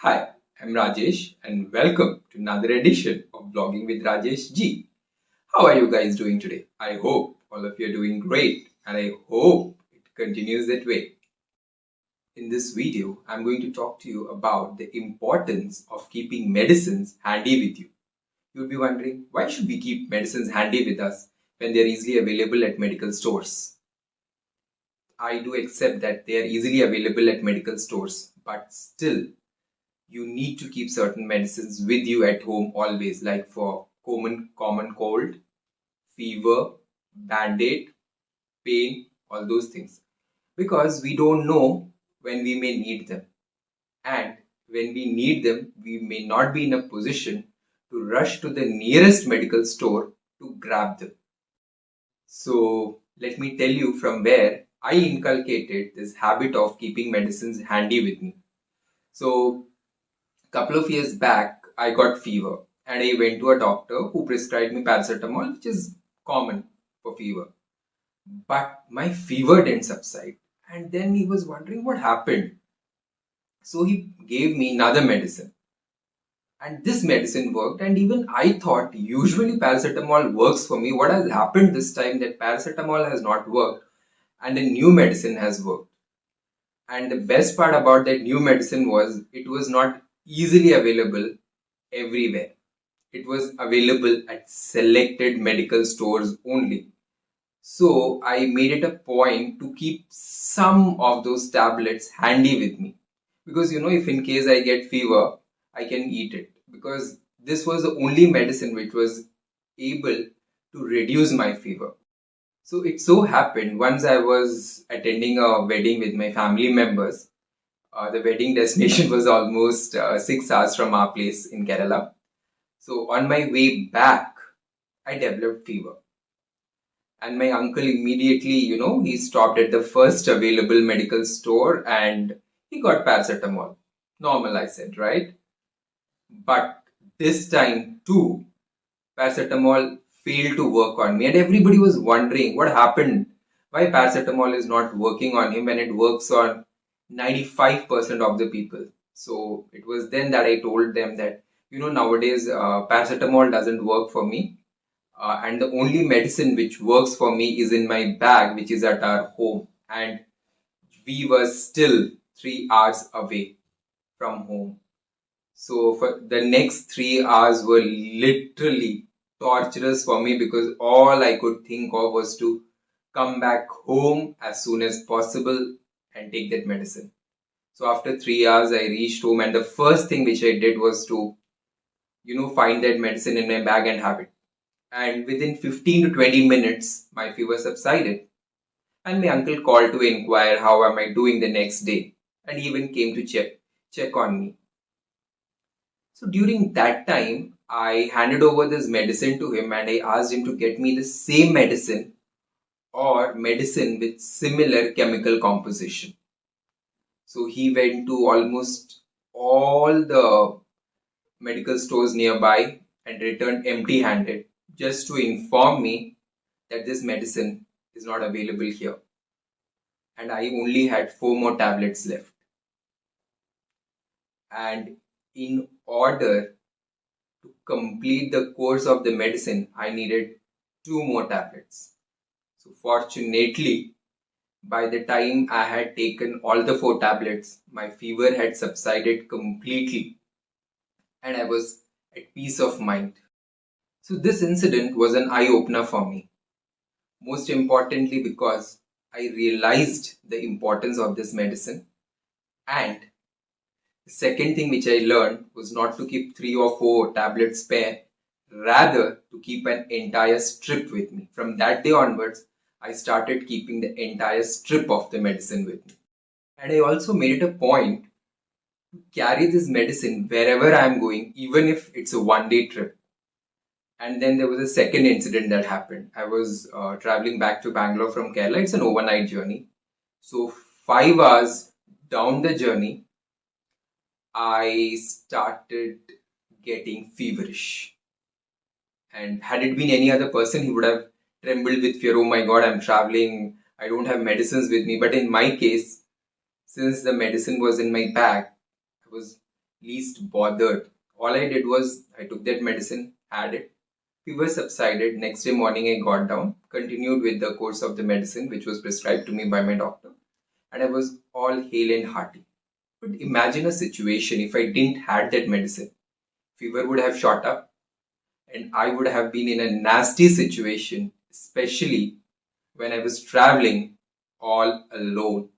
Hi, I'm Rajesh and welcome to another edition of Blogging with RajeshG. How are you guys doing today? I hope all of you are doing great and I hope it continues that way. In this video, I'm going to talk to you about the importance of keeping medicines handy with you. You'll be wondering, why should we keep medicines handy with us when they're easily available at medical stores? I do accept that they are easily available at medical stores, but still you need to keep certain medicines with you at home always, like for common cold, fever, band-aid, pain, all those things. Because we don't know when we may need them. And when we need them, we may not be in a position to rush to the nearest medical store to grab them. So let me tell you from where I inculcated this habit of keeping medicines handy with me. So couple of years back, I got fever and I went to a doctor who prescribed me paracetamol, which is common for fever. But my fever didn't subside. And then he was wondering what happened. So he gave me another medicine. And this medicine worked. And even I thought usually paracetamol works for me. What has happened this time that paracetamol has not worked and the new medicine has worked. And the best part about that new medicine was it was not easily available everywhere. It was available at selected medical stores only. So I made it a point to keep some of those tablets handy with me. Because if in case I get fever, I can eat it. Because this was the only medicine which was able to reduce my fever. So it so happened once I was attending a wedding with my family members. The wedding destination was almost 6 hours from our place in Kerala. So on my way back, I developed fever. And my uncle immediately, he stopped at the first available medical store and he got paracetamol. Normal, I said, right? But this time too, paracetamol failed to work on me. And everybody was wondering what happened. Why paracetamol is not working on him when it works on 95% of the people. So it was then that I told them that, nowadays paracetamol doesn't work for me. And the only medicine which works for me is in my bag, which is at our home. And we were still 3 hours away from home. So for the next 3 hours were literally torturous for me because all I could think of was to come back home as soon as possible and take that medicine. So after 3 hours, I reached home and the first thing which I did was to, find that medicine in my bag and have it. And within 15 to 20 minutes, my fever subsided. And my uncle called to inquire how am I doing the next day. And he even came to check on me. So during that time, I handed over this medicine to him and I asked him to get me the same medicine or medicine with similar chemical composition. So he went to almost all the medical stores nearby and returned empty handed just to inform me that this medicine is not available here. And I only had 4 more tablets left. And in order to complete the course of the medicine, I needed 2 more tablets. So fortunately, by the time I had taken all the 4 tablets, my fever had subsided completely and I was at peace of mind. So this incident was an eye-opener for me. Most importantly because I realized the importance of this medicine, and the second thing which I learned was not to keep 3 or 4 tablets spare, rather to keep an entire strip with me. From that day onwards, I started keeping the entire strip of the medicine with me. And I also made it a point to carry this medicine wherever I am going, even if it's a one-day trip. And then there was a second incident that happened. I was traveling back to Bangalore from Kerala. It's an overnight journey. So 5 hours down the journey, I started getting feverish. And had it been any other person, he would have trembled with fear. Oh my God, I'm traveling. I don't have medicines with me. But in my case, since the medicine was in my bag, I was least bothered. All I did was I took that medicine, had it, fever subsided. Next day morning, I got down, continued with the course of the medicine which was prescribed to me by my doctor, and I was all hale and hearty. But imagine a situation if I didn't had that medicine. Fever would have shot up, and I would have been in a nasty situation, especially when I was traveling all alone.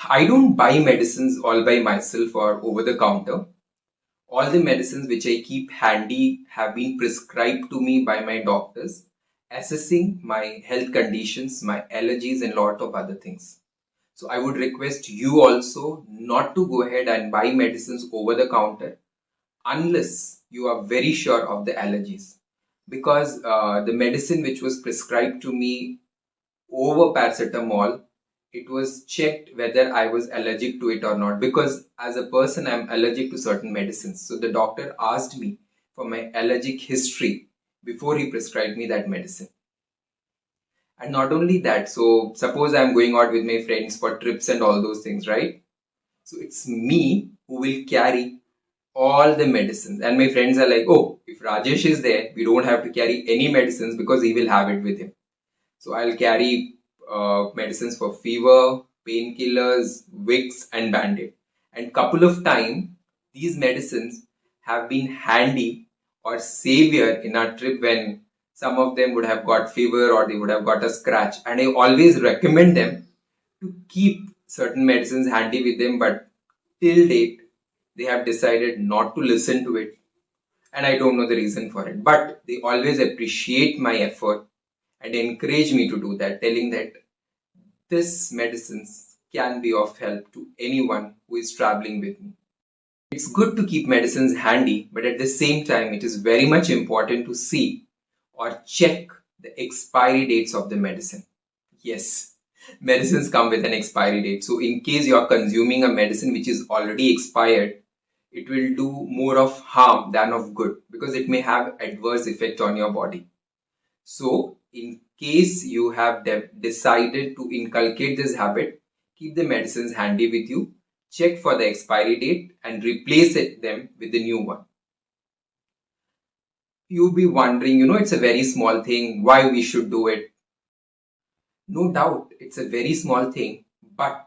I don't buy medicines all by myself or over the counter. All the medicines which I keep handy have been prescribed to me by my doctors, assessing my health conditions, my allergies, and lot of other things. So I would request you also not to go ahead and buy medicines over the counter unless you are very sure of the allergies. Because the medicine which was prescribed to me over paracetamol, it was checked whether I was allergic to it or not. Because as a person, I'm allergic to certain medicines. So the doctor asked me for my allergic history before he prescribed me that medicine. And not only that, so suppose I'm going out with my friends for trips and all those things, right? So it's me who will carry all the medicines. And my friends are like, oh, if Rajesh is there, we don't have to carry any medicines because he will have it with him. So I'll carry medicines for fever, painkillers, Vicks, and Band-Aid. And couple of time, these medicines have been handy or savior in our trip when some of them would have got fever or they would have got a scratch. And I always recommend them to keep certain medicines handy with them, but till date, they have decided not to listen to it. And I don't know the reason for it. But they always appreciate my effort and encourage me to do that, telling that this medicines can be of help to anyone who is traveling with me. It's good to keep medicines handy, but at the same time, it is very much important to see or check the expiry dates of the medicine. Yes, medicines come with an expiry date. So in case you are consuming a medicine which is already expired, it will do more of harm than of good because it may have adverse effect on your body. So in case you have decided to inculcate this habit, keep the medicines handy with you, check for the expiry date and replace them with the new one. You'll be wondering, it's a very small thing, why we should do it. No doubt, it's a very small thing, but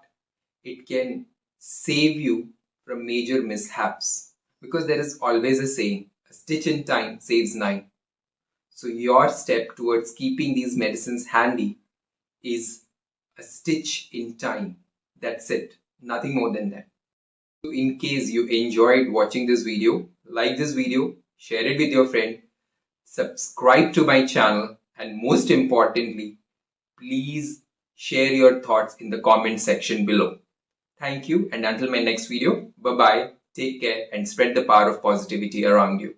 it can save you from major mishaps. Because there is always a saying, a stitch in time saves nine. So your step towards keeping these medicines handy is a stitch in time. That's it. Nothing more than that. So in case you enjoyed watching this video, like this video, share it with your friend, subscribe to my channel, and most importantly, please share your thoughts in the comment section below. Thank you, and until my next video, bye-bye, take care, and spread the power of positivity around you.